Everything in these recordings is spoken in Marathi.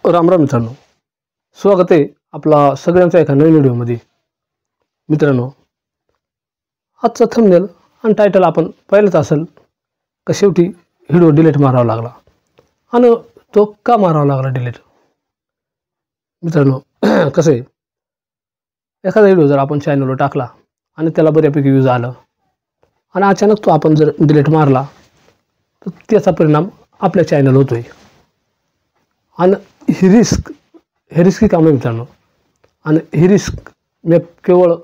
राम राम मित्रांनो, स्वागत आहे आपला सगळ्यांचा एका नवीन व्हिडिओमध्ये। मित्रांनो, आजचा थंबनेल आणि टायटल आपण पाहिलंच असेल का शेवटी व्हिडिओ डिलीट मारावा लागला आणि तो का मारावा लागला डिलीट। मित्रांनो, कसं आहे, एखादा व्हिडिओ जर आपण चॅनलवर टाकला आणि त्याला बऱ्यापैकी व्ह्यूज आलं आणि अचानक तो आपण जर डिलीट मारला तर त्याचा परिणाम आपल्या चॅनल होतोय आणि ही रिस्की काम आहे मित्रांनो। आणि ही रिस्क मी केवळ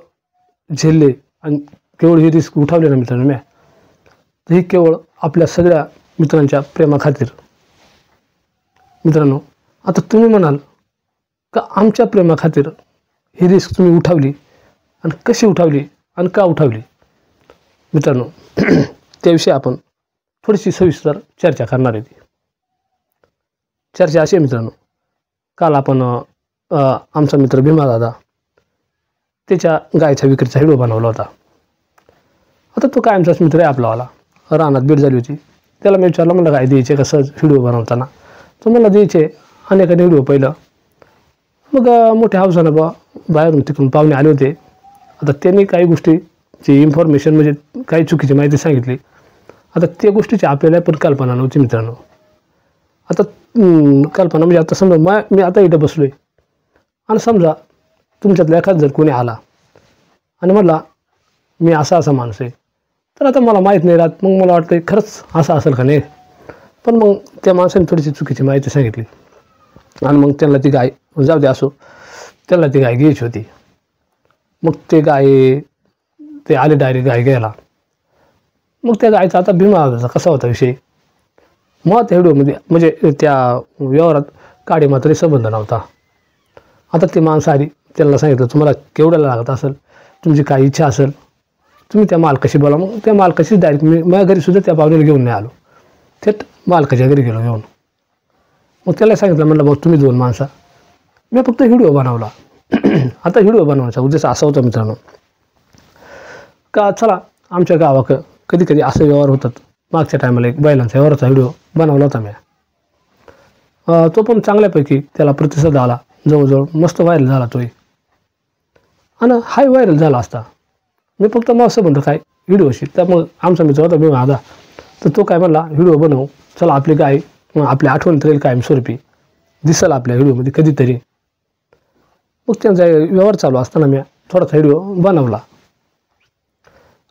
झेलले आणि केवळ ही रिस्क उठवली ना मित्रांनो मी, तर ही केवळ आपल्या सगळ्या मित्रांच्या प्रेमाखातीर। मित्रांनो, आता तुम्ही म्हणाल का आमच्या प्रेमाखातीर ही रिस्क तुम्ही उठवली आणि कशी उठवली आणि का उठवली। मित्रांनो, त्याविषयी आपण थोडीशी सविस्तर चर्चा करणार आहे। चर्चा अशी आहे मित्रांनो, काल आपण आमचा मित्र भीमा दादा त्याच्या गायच्या विक्रीचा व्हिडिओ बनवला होता। आता तो कायमचाच मित्र आहे आपलावाला, रानात भेट झाली होती, त्याला मी विचारलं, म्हणलं काय द्यायचे कसं व्हिडिओ बनवताना, तो मला द्यायचे अनेकाने व्हिडिओ पहिलं। मग मोठ्या हौसानं बाहेरून तिकडून पाहुणे आले होते। आता त्यांनी काही गोष्टीची इन्फॉर्मेशन म्हणजे काही चुकीची माहिती सांगितली। आता त्या गोष्टीची आपल्याला पण कल्पना नव्हती मित्रांनो। आता कल्पना म्हणजे आता समजा मी आता इथं बसलो आहे आणि समजा तुमच्यातल्या एखादा जर कोणी आला आणि म्हटला मी असा माणूस आहे, तर आता मला माहीत नाही राहत, मग मला वाटतं खरंच असं असेल का नाही। पण मग त्या माणसाने थोडीशी चुकीची माहिती सांगितली आणि मग त्यांना ती गाय जाऊ दे असो, त्यांना ती गाय घ्यायची होती। मग ते आले डायरेक्ट गाय घ्यायला। मग त्या गायचा आता भीमा कसा होता विषय, मग त्या व्हिडिओमध्ये म्हणजे त्या व्यवहारात काडी मात्र संबंध नव्हता। आता ती माणसं आली, त्यांना सांगितलं तुम्हाला केवढ्याला लागत असेल, तुमची काही इच्छा असेल तुम्ही त्या मालकाशी बोला। मग त्या मालकाशीच डायरेक्ट मी माझ्या घरीसुद्धा त्या पाहुण्याला घेऊन नाही आलो, थेट मालकाच्या घरी गेलो घेऊन। मग त्याला सांगितलं, म्हणलं भाऊ तुम्ही दोन माणसं, मी फक्त व्हिडिओ बनवला। आता व्हिडिओ बनवण्याचा उद्देश असा होता मित्रांनो का चला आमच्या गावाक कधी कधी असे व्यवहार होतात। मागच्या टायमाला एक बैलांचा व्यवहाराचा व्हिडिओ बनवला होता मी, तो पण चांगल्यापैकी त्याला प्रतिसाद आला, जवळजवळ मस्त व्हायरल झाला तोही। आणि हाय व्हायरल झाला असता मी फक्त मग असं म्हणतो काय व्हिडिओशी, तर मग आमचा मित्र होता मी माझा, तर तो काय म्हणला व्हिडिओ बनव, चला आपली गाय आपल्या आठवणीत राहील कायमस्वरूपी, दिसेल आपल्या व्हिडिओमध्ये कधीतरी। मग त्यांचा व्यवहार चालू असताना मी थोडासा व्हिडिओ बनवला।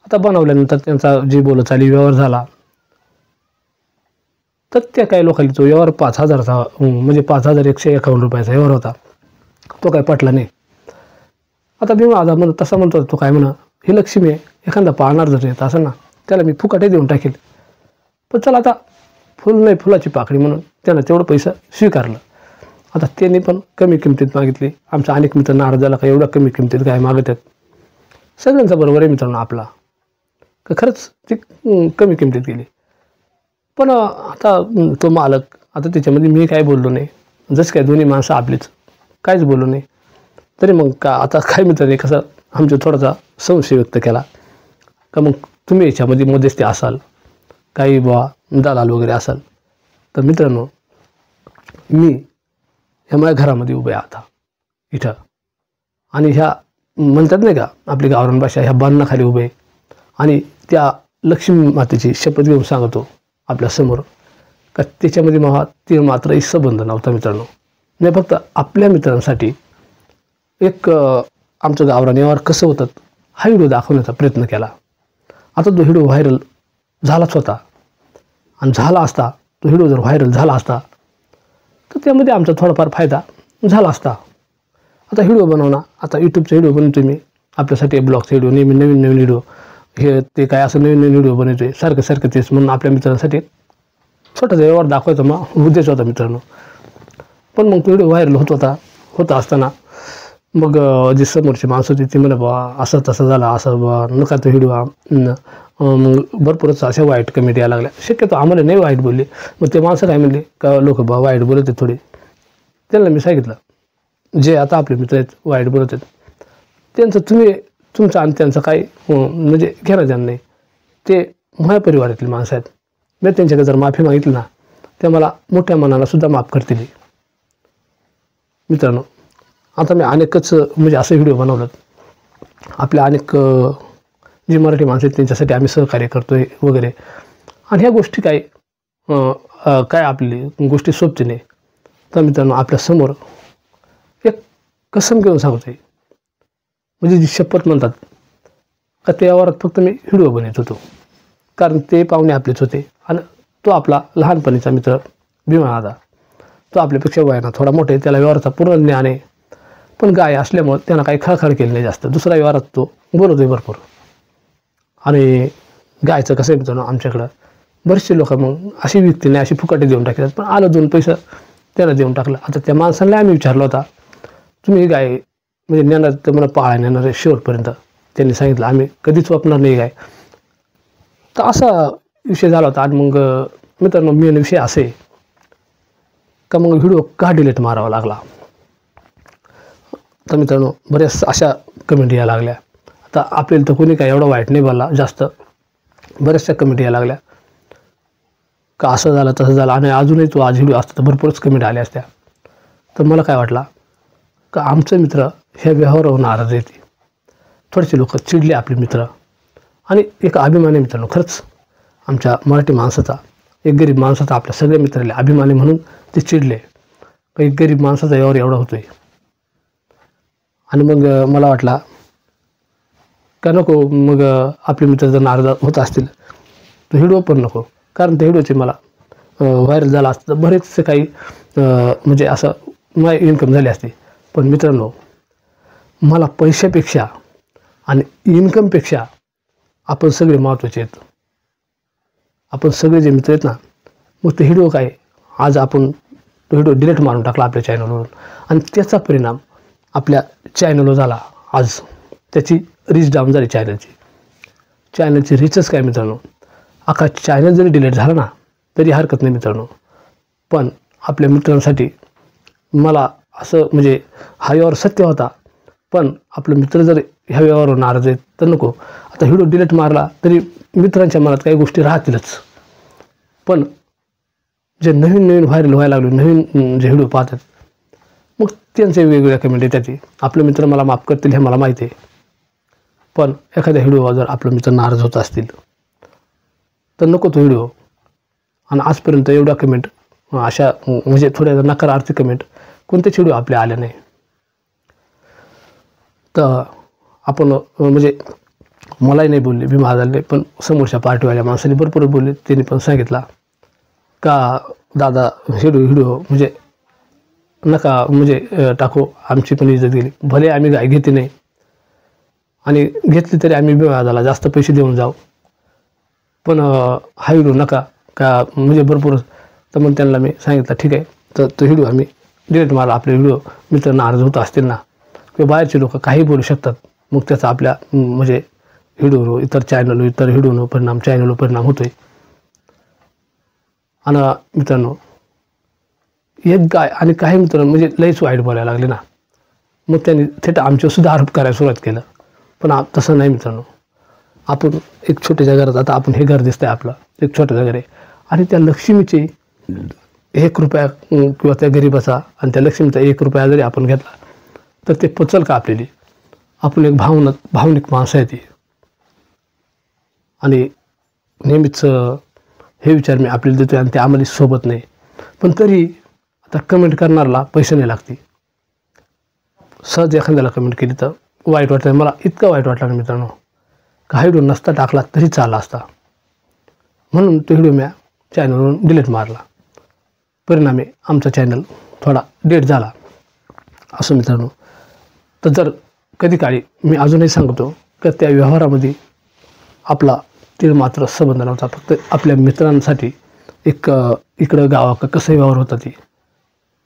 आता बनवल्यानंतर त्यांचा जी बोलचाली व्यवहार झाला, तर त्या काही लोकांनी तो व्यवहार 5,000चा म्हणजे 5,151 रुपयाचा व्यवहार होता, तो काय पटला नाही। आता मी माझा तसा म्हणतो, तो काय म्हणा ही लक्ष्मी आहे, एखादा पाहणार जर येत असं ना त्याला मी फुकटे देऊन टाकेल, पण चला आता फुल नाही फुलाची पाकळी म्हणून त्यानं तेवढं पैसा स्वीकारलं। आता त्यांनी पण कमी किमतीत मागितली, आमचा अनेक मित्र नाराज झाला का एवढ्या कमी किमतीत काय मागत आहेत। सगळ्यांचा बरोबर आहे मित्रांनो आपला, का खरंच ती कमी किमतीत गेली। पण आता तो मालक, आता त्याच्यामध्ये मी काय बोललो नाही, जसं काय दोन्ही माणसं आपलीच, काहीच बोललो नाही। तरी मग का आता काय मित्रांनी कसं आमचा थोडासा संशय व्यक्त केला का मग तुम्ही याच्यामध्ये मध्यस्थी असाल, काही दलाल वगैरे असाल। तर मित्रांनो, मी ह्या माझ्या घरामध्ये उभे आहे आता इथं, आणि ह्या म्हणतात नाही का आपली गावरान भाषा, ह्या बांधणाखाली उभे आणि त्या लक्ष्मी मातेची शपथ घेऊन सांगतो आपल्या समोर का त्याच्यामध्ये ते मात्रही संबंध नव्हता मित्रांनो। मी फक्त आपल्या मित्रांसाठी एक आमचं गावरान व्यवहार कसं होतात हा व्हिडिओ दाखवण्याचा प्रयत्न केला। आता तो व्हिडिओ व्हायरल झालाच होता, आणि झाला असता तो व्हिडिओ जर व्हायरल झाला असता तर त्यामध्ये आमचा थोडाफार फायदा झाला असता। आता व्हिडिओ बनवणं, आता यूट्यूबचा व्हिडिओ बनवतो मी आपल्यासाठी, ब्लॉगचा व्हिडिओ, नेहमी नवीन व्हिडिओ, हे ते काय असं नवीन व्हिडिओ बनवतो आहे सारखं तेच, म्हणून आपल्या मित्रांसाठी छोटासा व्यवहार दाखवायचा मग उद्देश होता मित्रांनो। पण मग तो व्हिडिओ व्हायरल होत असताना मग जी समोरची माणसं होती ती म्हणा असं तसं झालं, असं नका तो व्हिडिओ, मग भरपूरच अशा वाईट कमेंट यायला लागल्या। शक्यतो आम्हाला नाही वाईट बोलले, मग ते माणसं काय म्हणले का लोक वाईट बोलत आहेत थोडे, त्यांना मी सांगितलं जे आता आपले मित्र आहेत वाईट बोलत आहेत त्यांचं तुमचं आणि त्यांचं काही म्हणजे घेणं देणं नाही, ते माझ्या परिवारातली माणसं आहेत। मी त्यांच्याकडे जर माफी मागितली ना, ते मला मोठ्या मनाला सुद्धा माफ करतील। मित्रांनो, आता मी अनेकच म्हणजे असे व्हिडिओ बनवलेत आपल्या अनेक जी मराठी माणसं आहेत त्यांच्यासाठी आम्ही सहकार्य करतो आहे वगैरे. आणि ह्या गोष्टी काय आपली गोष्टी सोबती नाही. तर मित्रांनो, आपल्यासमोर एक कसम घेऊन सांगतो आहे, म्हणजे जी शपथ म्हणतात का त्या व्यवहारात फक्त मी व्हिडिओ बनवत होतो, कारण ते पाहुणे आपलेच होते. आणि तो आपला लहानपणीचा मित्र भीमा दादा, तो आपल्यापेक्षा वयानं थोडा मोठा आहे, त्याला व्यवहाराचा पूर्ण ज्ञान आहे. पण गाय असल्यामुळं त्यानं काही खळखळ केली नाही जास्त. दुसरा व्यवहारात तो बोलतो आहे भरपूर. आणि गायचं कसं आहे मित्रांनो, आमच्याकडं बरेचसे लोक मग अशी विकते नाही, अशी फुकाटे देऊन टाकतात. पण आलं 2 पैसा त्याला देऊन टाकलं. आता त्या माणसाला आम्ही विचारलं होता, तुम्ही गाय म्हणजे नेणार तर मला पाळायला नेणार आहे शेवटपर्यंत. त्यांनी सांगितलं आम्ही कधीच वापरणार नाही गाय. तर असा विषय झाला होता. आणि मग मित्रांनो, मेन विषय असे का मग व्हिडिओ का डिलीट मारावा लागला. तर मित्रांनो, बऱ्याच अशा कमेंट यायला लागल्या. आता आपल्याला तर कोणी काय एवढं वाईट नाही बोलला जास्त, बऱ्याचशा कमेंट यायला लागल्या का असं झालं तसं झालं. आणि अजूनही तो आज व्हिडिओ असता तर भरपूरच कमेंट आल्या असत्या. तर मला काय वाटलं का आमचे मित्र ह्या व्यवहारावर नाराज येते. थोडेसे लोक चिडले आपले मित्र. आणि एक अभिमान आहे मित्रांनो, खरंच आमच्या मराठी माणसाचा, एक गरीब माणसाचा आपल्या सगळ्या मित्राला अभिमान आहे म्हणून ते चिडले. एक गरीब माणसाचा व्यवहार एवढा होतो आहे. आणि मग मला वाटला का नको, मग आपले मित्र जर नाराज होत असतील तर व्हिडिओ पण नको, कारण त्या व्हिडिओचे मला व्हायरल झाला असतं तर बरेचसे काही म्हणजे असं माझी इन्कम झाली असते. पण मित्रांनो, मला पैशापेक्षा आणि इन्कमपेक्षा आपण सगळे महत्त्वाचे आहेत. आपण सगळे जे मित्र आहेत ना, मग ते व्हिडिओ काय आज आपण तो व्हिडिओ डिलीट मारून टाकला आपल्या चॅनलवरून. आणि त्याचा परिणाम आपल्या चॅनलवर झाला. आज त्याची रीच डाऊन झाली चॅनलची रीचच काय मित्रांनो. अख्खा चॅनल जरी डिलीट झाला ना तरी हरकत नाही मित्रांनो. पण आपल्या मित्रांसाठी मला असं म्हणजे हा व्यवहार सत्य होता, पण आपले मित्र जर ह्या व्यवहारावर नाराज आहेत तर नको. आता व्हिडिओ डिलीट मारला तरी मित्रांच्या मनात काही गोष्टी राहतीलच. पण जे नवीन व्हायरल व्हायला लागले, नवीन जे व्हिडिओ पाहतात, मग त्यांचे वेगवेगळ्या कमेंट येतात. आपले मित्र मला माफ करतील हे मला माहिती आहे. पण एखाद्या व्हिडिओवर जर आपले मित्र नाराज होत असतील तर नको तो व्हिडिओ. आणि आजपर्यंत एवढ्या कमेंट अशा म्हणजे थोड्या नकारार्थी कमेंट कोणत्याच व्हिडिओ आपल्या आल्या नाही. तर आपण म्हणजे मलाही नाही बोलले, भीमा दादाला, पण समोरच्या पार्टीवाल्या माणसाने भरपूर बोलले. त्यांनी पण सांगितला का दादा व्हिडिओ म्हणजे नका म्हणजे टाकू, आमची पण इज्जत गेली. भले आम्ही गाय घेते नाही आणि घेतली तरी आम्ही भीमा दादाला जास्त पैसे देऊन जाऊ, पण हा व्हिडिओ नका का म्हणजे भरपूर. तर मग त्यांना मी सांगितलं ठीक आहे, तर तो व्हिडिओ आम्ही डिलीट मारला. आपले व्हिडिओ मित्र नाराज होत असतील ना, किंवा बाहेरचे लोक काही बोलू शकतात, मग त्याचा आपल्या म्हणजे व्हिडिओवर, इतर व्हिडिओवर परिणाम, चॅनलवर परिणाम होतो आहे. आणि मित्रांनो, एक गाय आणि काही मित्र म्हणजे लईच वाईट बोलायला लागले ना, मग त्यांनी थेट आमच्यावर सुद्धा आरोप करायला सुरुवात केलं. पण तसं नाही मित्रांनो. आपण एक छोट्याच्या घरात, आता आपण हे घर दिसतंय आपलं, एक छोटं घर आहे, आणि त्या लक्ष्मीचे 1 रुपया किंवा त्या गरीबाचा आणि त्या लक्ष्मीचा 1 रुपया जरी आपण घेतला तर ते पचल का आपल्याला. आपण एक भावनिक माणसं आहे ती. आणि नेहमीच हे विचार मी आपल्याला देतो आणि ते आम्हाला सोबत नाही. पण तरी आता कमेंट करणारला पैसे नाही लागते. सहज एखाद्याला कमेंट केली तर वाईट वाटतं. मला इतकं वाईट वाटलं ना मित्रांनो, काही व्हिडिओ नसता टाकला तरी चालला असता. म्हणून तो व्हिडिओ मी चॅनलवरून डिलीट मारला. परिणामी आमचा चॅनल थोडा डेट झाला असं मित्रांनो. तर जर कधी काळी मी अजूनही सांगतो की त्या व्यवहारामध्ये आपला तीळ मात्र संबंध नव्हता. फक्त आपल्या मित्रांसाठी एक इकडं गावा कसं व्यवहार होता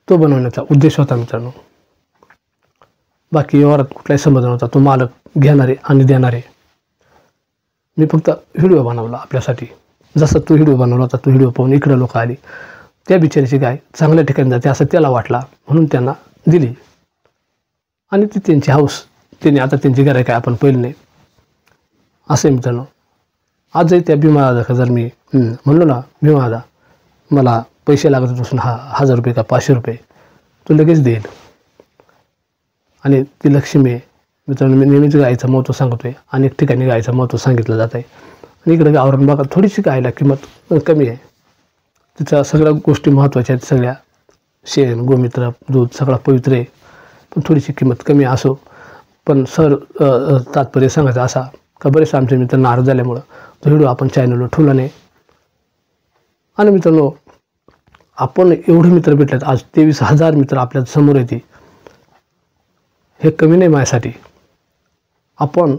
तो बनवण्याचा उद्देश होता मित्रांनो. बाकी व्यवहारात कुठलाही संबंध नव्हता. तो मालक घेणारे आणि देणारे. मी फक्त व्हिडिओ बनवला आपल्यासाठी. जसं तो व्हिडिओ बनवला होता, तो व्हिडिओ पाहून इकडं लोक आली, त्या बिचारीची गाय चांगल्या ठिकाणी जाते असं त्याला वाटला म्हणून त्यांना दिली. आणि ती त्यांची हौस, त्यांनी आता त्यांची गिऱ्हाईक काय आपण पहिलं नाही असं मित्रांनो. आजही त्या भीमा दादा जर मी म्हणलो ना, भीमा दादा मला पैसे लागत असून 1000 रुपये का 500 रुपये तो लगेच देईल. आणि ती लक्ष्मी आहे मित्रांनो. मी नेहमीच गायीचं महत्त्व सांगतो आहे. अनेक ठिकाणी गायीचं महत्त्व सांगितलं जात आहे. आणि इकडे गावरान भागात थोडीशी गायला किंमत कमी आहे. तिच्या सगळ्या गोष्टी महत्त्वाच्या आहेत. सगळ्या शेण, गोमित्र, दूध सगळं पवित्र आहे. पण थोडीशी किंमत कमी असो. पण तात्पर्य सांगायचं असा का बरेच आमचे मित्र नाराज झाल्यामुळं तो व्हिडिओ आपण चॅनलवर ठेवला नाही. आणि मित्रांनो, आपण एवढे मित्र भेटलेत आज 23,000 मित्र आपल्या समोर येते. हे कमी नाही माझ्यासाठी. आपण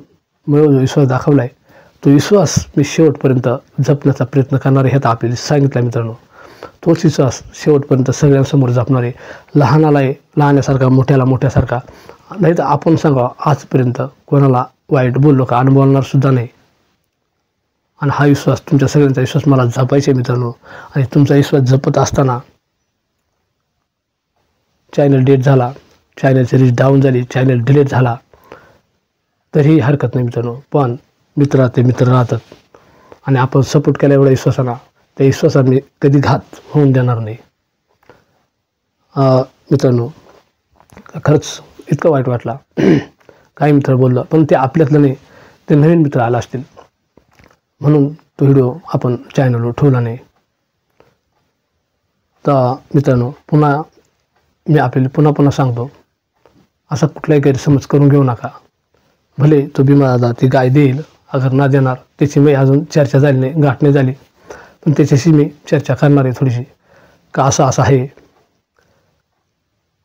मला जो विश्वास दाखवला आहे तो विश्वास मी शेवटपर्यंत जपण्याचा प्रयत्न करणार आहे. हे तर आपल्याला सांगितलं आहे मित्रांनो. तोच विश्वास शेवटपर्यंत सगळ्यांसमोर जपणार आहे. लहानाला आहे लहानासारखा, मोठ्याला मोठ्यासारखा. नाही तर आपण सांगा आजपर्यंत कोणाला वाईट बोललो का अनुभवणार सुद्धा नाही. आणि हा विश्वास तुमच्या सगळ्यांचा विश्वास मला जपायचा आहे मित्रांनो. आणि तुमचा विश्वास जपत असताना चॅनल डेट झाला, चॅनलची रीच डाऊन झाली, चॅनल डिलीट झाला तरीही हरकत नाही मित्रांनो. पण मित्र ते मित्र राहतात. आणि आपण सपोर्ट केला एवढ्या विश्वासानं, त्या विश्वासात मी कधी घात होऊन देणार नाही. मित्रांनो, खरंच इतकं वाईट वाटला. काही मित्र बोललं पण ते आपल्यातलं नाही, ते नवीन मित्र आला असतील म्हणून तो व्हिडिओ आपण चॅनलवर ठेवला नाही. तर मित्रांनो, पुन्हा मी आपल्याला पुन्हा सांगतो, असा कुठलाही गैरसमज करून घेऊ नका. भले तो भीमा दादा ती गाय देईल, अगर ना देणार त्याची मी अजून चर्चा झाली नाही, गाठ नाही झाली, पण त्याच्याशी मी चर्चा करणार आहे थोडीशी का असं आहे.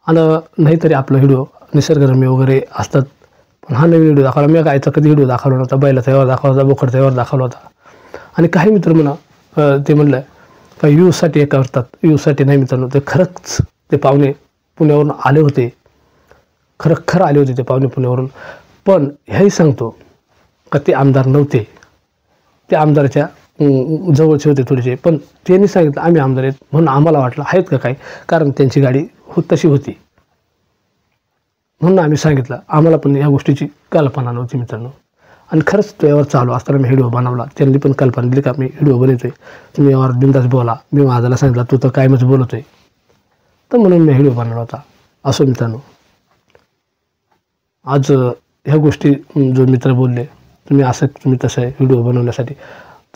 आणि नाहीतरी आपला व्हिडिओ निसर्गरम्य वगैरे असतात. पण हा नवीन व्हिडिओ दाखवला. मी गायचा कधी व्हिडिओ दाखवला नव्हता. बैलाचा व्यवहार दाखवला होता, बोकडचा व्यवहार दाखवला होता. आणि काही मित्र म्हणा ते म्हणलं का व्ह्यूजसाठी हे करतात. व्ह्यूजसाठी नाही मित्रांनो, ते खरंच ते पाहुणे पुण्यावरून आले होते. खरं आले होते ते पाहुणे पुण्यावरून. पण ह्याही सांगतो का ते आमदार नव्हते. ते आमदाराच्या जवळचे होते थोडेसे. पण त्यांनी सांगितलं आम्ही आमदार आहेत म्हणून आम्हाला वाटलं आहेत का काय, कारण त्यांची गाडी तशी होती म्हणून आम्ही सांगितलं. आम्हाला पण या गोष्टीची कल्पना नव्हती मित्रांनो. आणि खरंच तो यावर चालू असताना मी व्हिडिओ बनवला. त्यांनी पण कल्पना दिली का मी व्हिडिओ बनवतोय, तुम्ही यावर बिंदास बोला. मी माझ्याला सांगितलं तू तर कायमच बोलतोय, तर म्हणून मी व्हिडिओ बनवला होता. असो मित्रांनो, आज ह्या गोष्टी जो मित्र बोलले तुम्ही तसं आहे व्हिडिओ बनवण्यासाठी,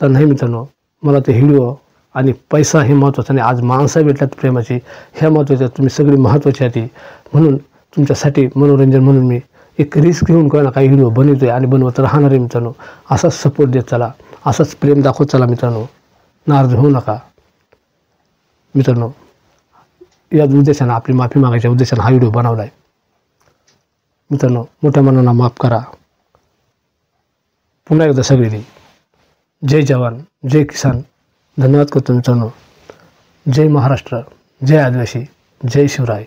तर नाही मित्रांनो, मला ते व्हिडिओ आणि पैसा हे महत्त्वाचं नाही. आज माणसं भेटल्यात प्रेमाची, ह्या महत्त्वाच्या, तुम्ही सगळी महत्त्वाची आहे. म्हणून तुमच्यासाठी मनोरंजन म्हणून मी एक रिस्क घेऊन कोणा काही व्हिडिओ बनवतो आहे आणि बनवत राहणार आहे मित्रांनो. असाच सपोर्ट देत चला, असाच प्रेम दाखवत चला मित्रांनो. नाराज होऊ नका मित्रांनो. या उद्देशानं, आपली माफी मागायच्या उद्देशानं हा व्हिडिओ बनवला आहे मित्रांनो. मोठ्या मनाला माफ करा. पुन्हा एकदा सगळी जय जवान, जय किसान. धन्यवाद करतो मित्रांनो. जय महाराष्ट्र, जय आदिवासी, जय शिवराय.